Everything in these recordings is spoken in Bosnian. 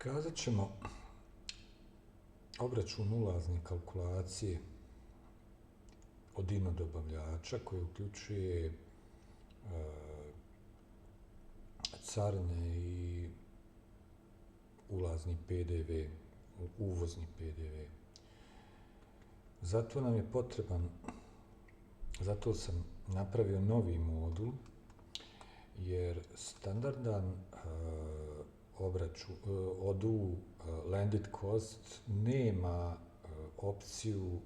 Prikazat ćemo obračun ulazne kalkulacije od ino dobavljača koji uključuje carine i ulazni PDV, uvozni PDV. Zato nam je potreban, zato sam napravio novi modul, jer standardan ODU landed cost nema opciju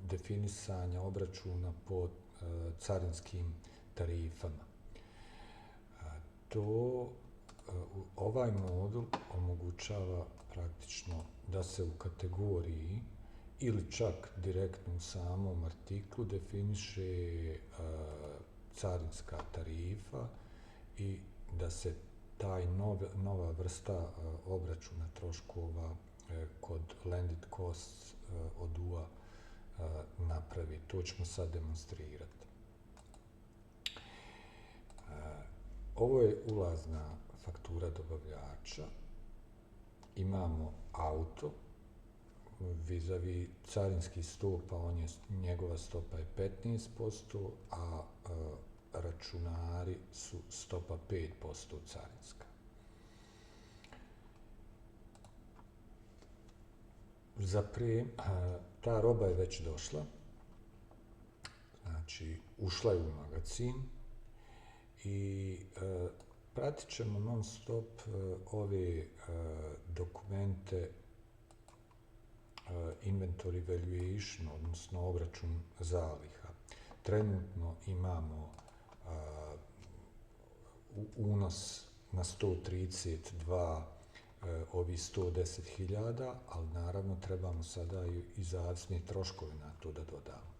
definisanja obračuna po carinskim tarifama. Ovaj modul omogućava praktično da se u kategoriji ili čak direktno u samom artiklu definiše carinska tarifa i da se taj nova vrsta obračuna troškova kod landed cost ODU-a napravi. To ćemo sad demonstrirati. Ovo je ulazna faktura dobavljača. Imamo auto, vis-a-vis carinski stopa, njegova stopa je 15%, a računari su stopa 5% carinska. Ta roba je već došla, znači ušla je u magacin i pratit ćemo non stop ove dokumente inventory valuation, odnosno obračun zaliha. Trenutno imamo unos na 132 ovi 110.000, ali naravno trebamo sada i zavisni troškovi na to da dodamo.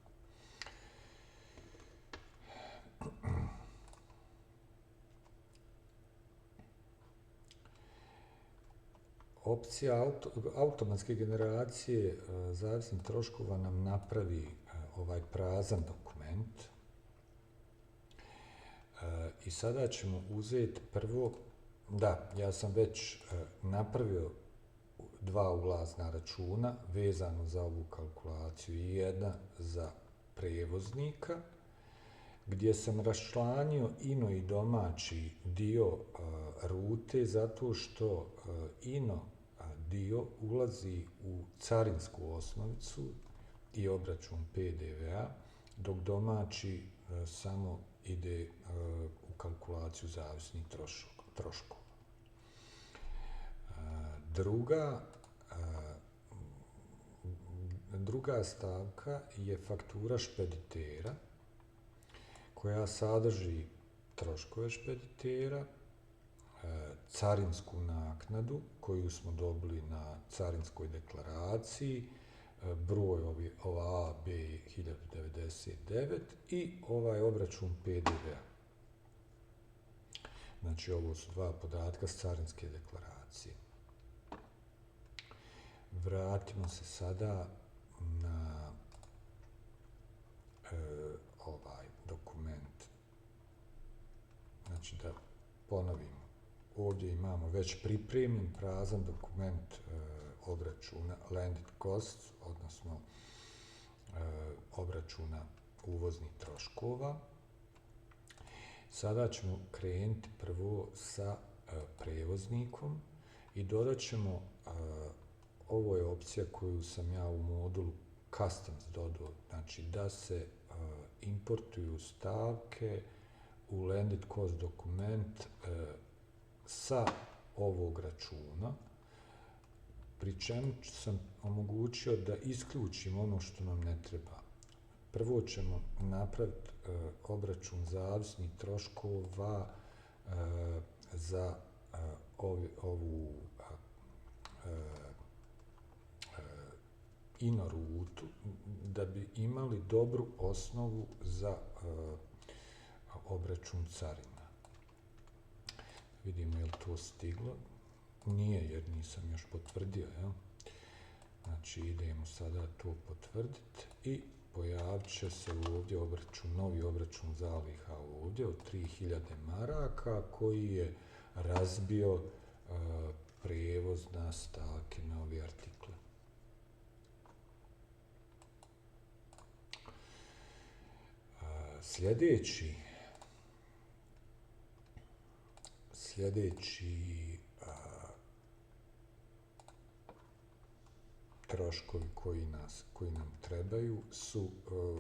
Opcija automatske generacije zavisnih troškova nam napravi ovaj prazan dokument. I sada ćemo uzeti prvo, ja sam već napravio dva ulazna računa vezano za ovu kalkulaciju i jedna za prevoznika, gdje sam raščlanio ino i domaći dio rute zato što ino dio ulazi u carinsku osnovicu i obračun PDV-a, dok domaći samo ide u kalkulaciju zavisnih troškova. Druga stavka je faktura špeditera, koja sadrži troškove špeditera, carinsku naknadu koju smo dobili na carinskoj deklaraciji, broj ova AB 1099 i ovaj obračun PDV-a. Znači, ovo su dva podatka s carinske deklaracije. Vratimo se sada na ovaj dokument. Znači, da ponovimo. Ovdje imamo već pripremljen prazan dokument obračuna landed cost, odnosno obračuna uvoznih troškova. Sada ćemo krenuti prvo sa prevoznikom i dodat ćemo, ovo je opcija koju sam ja u modulu Customs dodao, znači da se importuju stavke u landed cost dokument sa ovog računa, pri čemu sam omogućio da isključimo ono što nam ne treba. Prvo ćemo napraviti obračun zavisnih troškova za ovu ino rutu, da bi imali dobru osnovu za obračun carina. Vidimo je li to stiglo. Nije, jer nisam još potvrdio. Znači, idemo sada to potvrditi i pojavit će se ovdje novi obračun zaliha ovdje od 3000 maraka koji je razbio prevoz na stavke, na ove artikle. Sljedeći troškovi koji nam trebaju su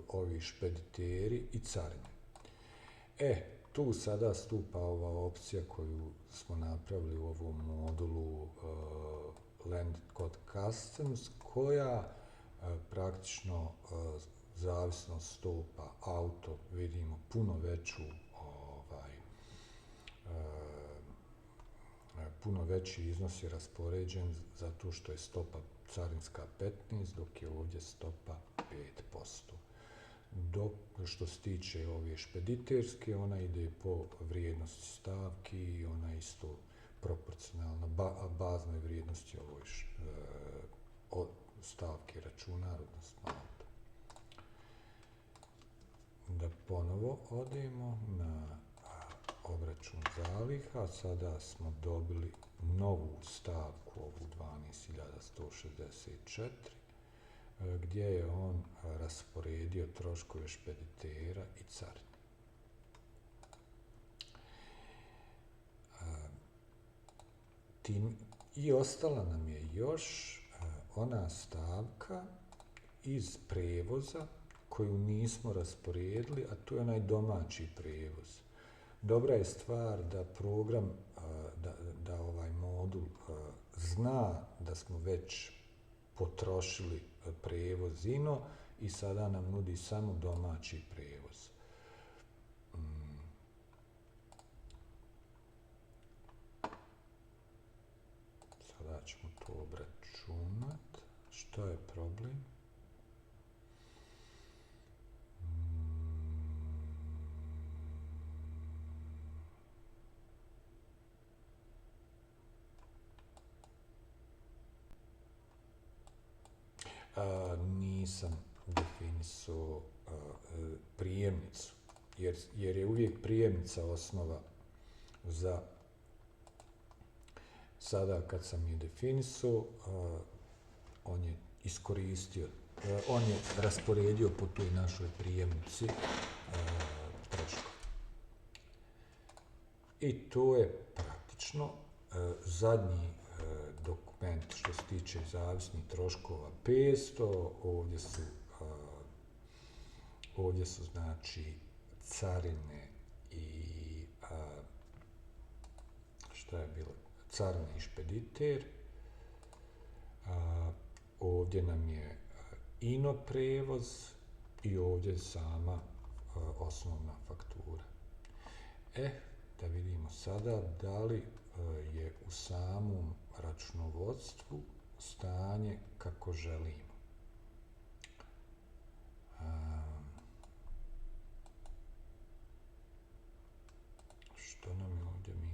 ovi špediteri i carine. Tu sada stupa ova opcija koju smo napravili u ovom modulu Landed Cost Customs, koja praktično zavisno stopa auto vidimo puno veći iznos je raspoređen zato što je stopa carinska 15, dok je ovdje stopa 5%. Dok što se tiče ove špediterske, ona ide po vrijednosti stavki i ona isto proporcionalna baznoj vrijednosti ovoj stavke računar, odnosno auto. Da ponovo odemo na obračun zaliha. Sada smo dobili novu stavku, ovu 12.164, gdje je on rasporedio troškove špeditera i carine. I ostala nam je još ona stavka iz prevoza koju nismo rasporedili, a to je onaj domaći prevoz. Dobra je stvar da program, da ovaj modul zna da smo već potrošili prevoz INO i sada nam nudi samo domaći prevoz. Sada ćemo to obračunati. Što je problem? Nisam definisao prijemnicu, jer je uvijek prijemnica osnova za sada kad sam je definisao, on je iskoristio, on je rasporedio po toj našoj prijemnici troškove. I to je praktično zadnji dokument što se tiče zavisnih troškova 500, ovdje su znači carine i šta je bilo? Carine i špediter. Ovdje nam je INO prevoz i ovdje sama osnovna faktura. Da vidimo sada da li je u samom računovodstvu stanje kako želimo. Što nam je ovdje minus?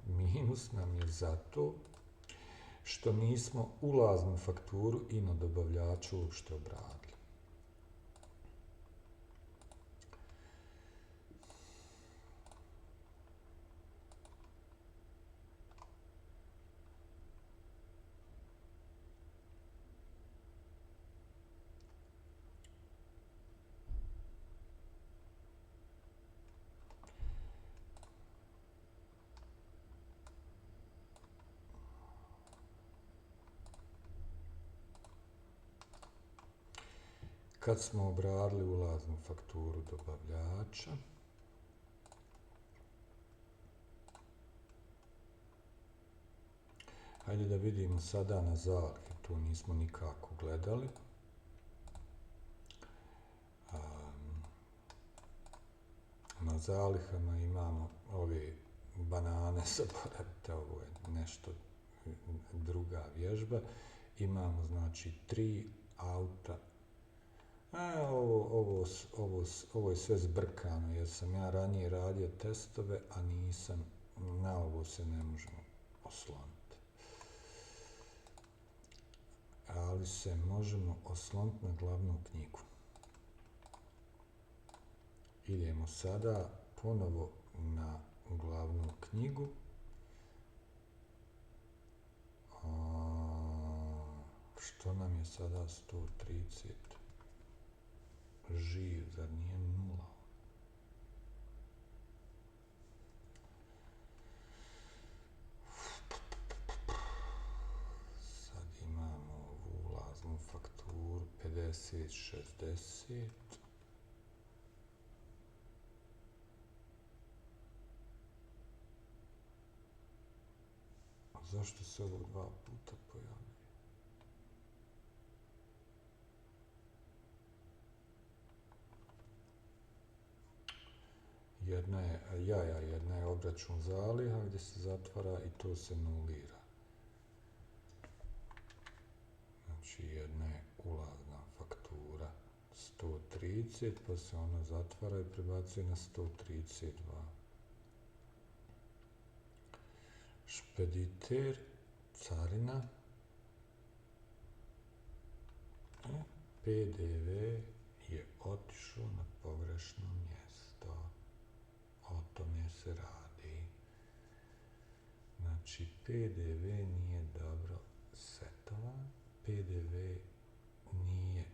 Minus nam je zato što nismo ulaznu fakturu INO dobavljaču uopšte obradili. Kad smo obradili ulaznu fakturu dobavljača, hajde da vidimo sada na zalihe, to nismo nikako gledali. Na zalihama imamo ove banane, zaboravite, ovo je nešto druga vježba. Imamo znači 3 auta. ovo je sve zbrkano jer sam ja ranije radio testove, a nisam, na ovo se ne možemo osloniti. Ali se možemo osloniti na glavnu knjigu. Idemo sada ponovo na glavnu knjigu. Što nam je sada 130? Živ, zar nije nula? Sad imamo ovu ulaznu fakturu 50-60. A zašto se ovo dva puta pojavljuje? Jedna je obračun zaliha gdje se zatvara i to se nulira. Znači jedna je ulazna faktura 130 pa se ona zatvara i prebacuje na 132. Špediter, carina, PDV je otišao na pogrešno mjesto. O tome se radi. Znači, PDV nije dobro setovan. PDV nije,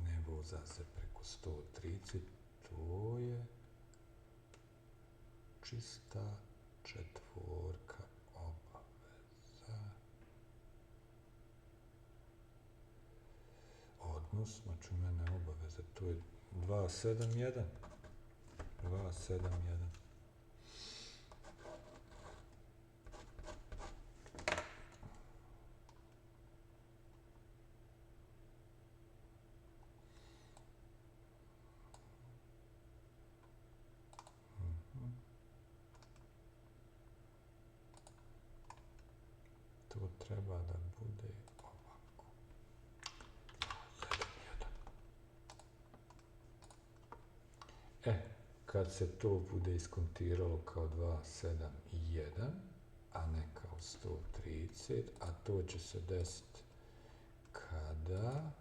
ne voza se preko 130. To je čista četvorka obaveza. Odnosno, čuvene obaveze. To je 271. 271. To treba da bude ovako. 271. Kad se to bude iskontiralo kao 271, a ne kao 130, a to će se desiti kada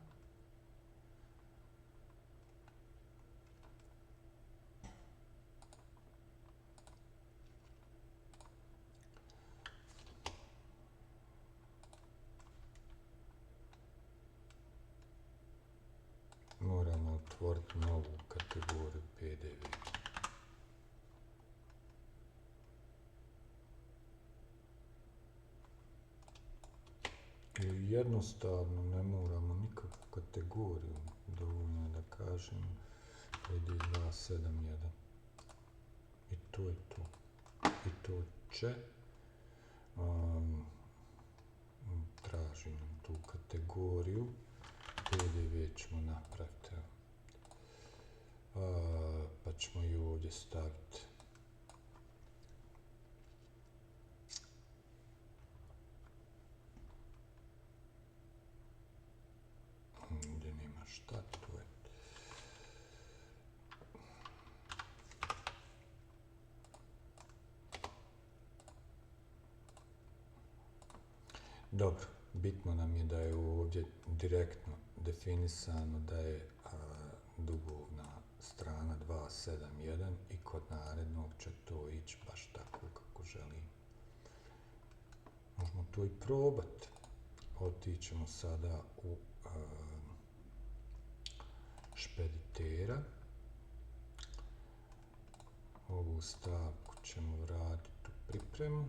moramo otvoriti novu kategoriju PDV. Jednostavno ne moramo nikakvu kategoriju, dovoljno je da kažemo ID 271. I to je to. I to će traži nam tu kategoriju. PDV ćemo napraviti. Pa ćemo i ovdje staviti gdje nema šta, to je dobro. Bitno nam je da je ovdje direktno definisano da je dugovna strana 271 i kod narednog će to ići baš tako kako želim. Možemo to i probati. Otićemo sada u špeditera. Ovu stavku ćemo vratiti u pripremu.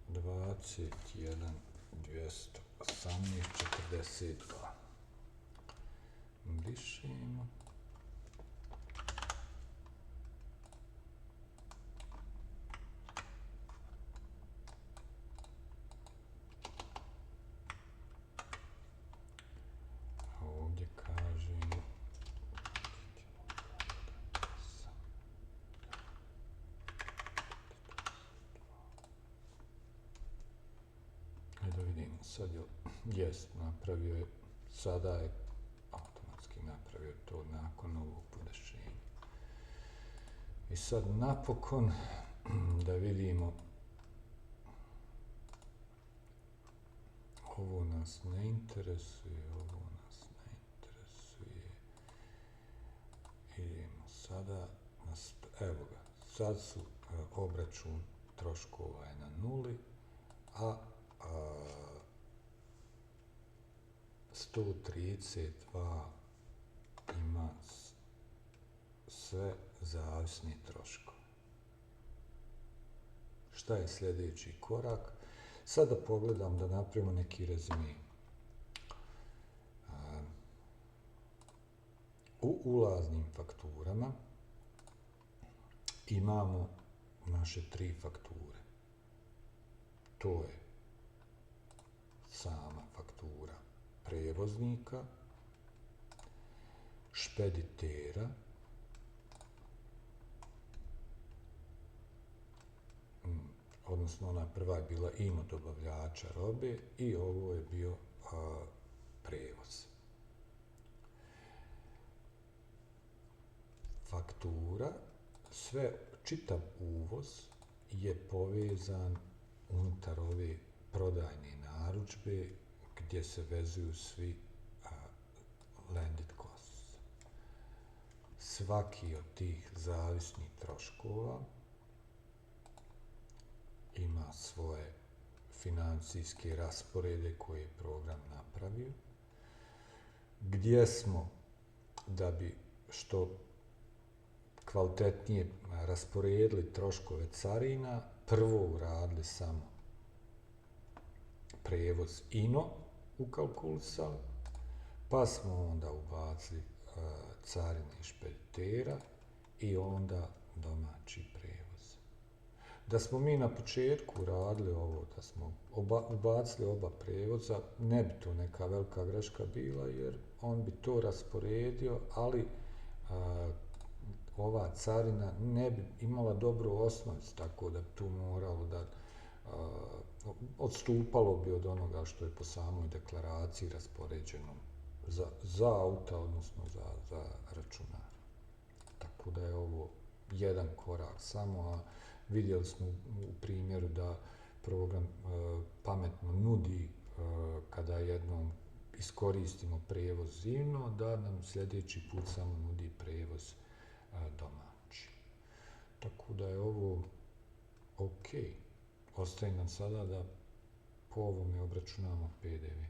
Dvadeset jedan 218 42. Brišemo. Ovdje kažemo da vidimo. sad jest napravio je, sada je automatski napravio to nakon ovog podešenja. I sad napokon da vidimo, ovo nas ne interesuje, idemo sada, evo ga, sad su obračun troškova je na nuli, a 132 ima sve zavisni troškovi. Šta je sljedeći korak? Sada pogledam da napravimo neki rezime. U ulaznim fakturama imamo naše 3 fakture. To je sama faktura prevoznika, špeditera, odnosno ona prva je bila ino dobavljača robe i ovo je bio prevoz. Faktura, čitav uvoz je povezan unutar ove prodajne narudžbe gdje se vezuju svi landed costs. Svaki od tih zavisnih troškova ima svoje financijske rasporede koje je program napravio, gdje smo, da bi što kvalitetnije rasporedili troškove carina, prvo uradili samo prevoz ino ukalkulisali, pa smo onda ubacili carine i špeditera i onda domaći prevoz. Da smo mi na početku radili ovo, da smo ubacili oba prevoza, ne bi to neka velika greška bila, jer on bi to rasporedio, ali ova carina ne bi imala dobru osnovicu, tako da bi tu moralo da odstupalo bi od onoga što je po samoj deklaraciji raspoređeno za auta, odnosno za računara. Tako da je ovo jedan korak samo, a vidjeli smo u primjeru da program pametno nudi kada jednom iskoristimo prevoz ino, da nam sljedeći put samo nudi prevoz domaći. Tako da je ovo ok. Ostaje nam sada da po ovome obračunamo PDV.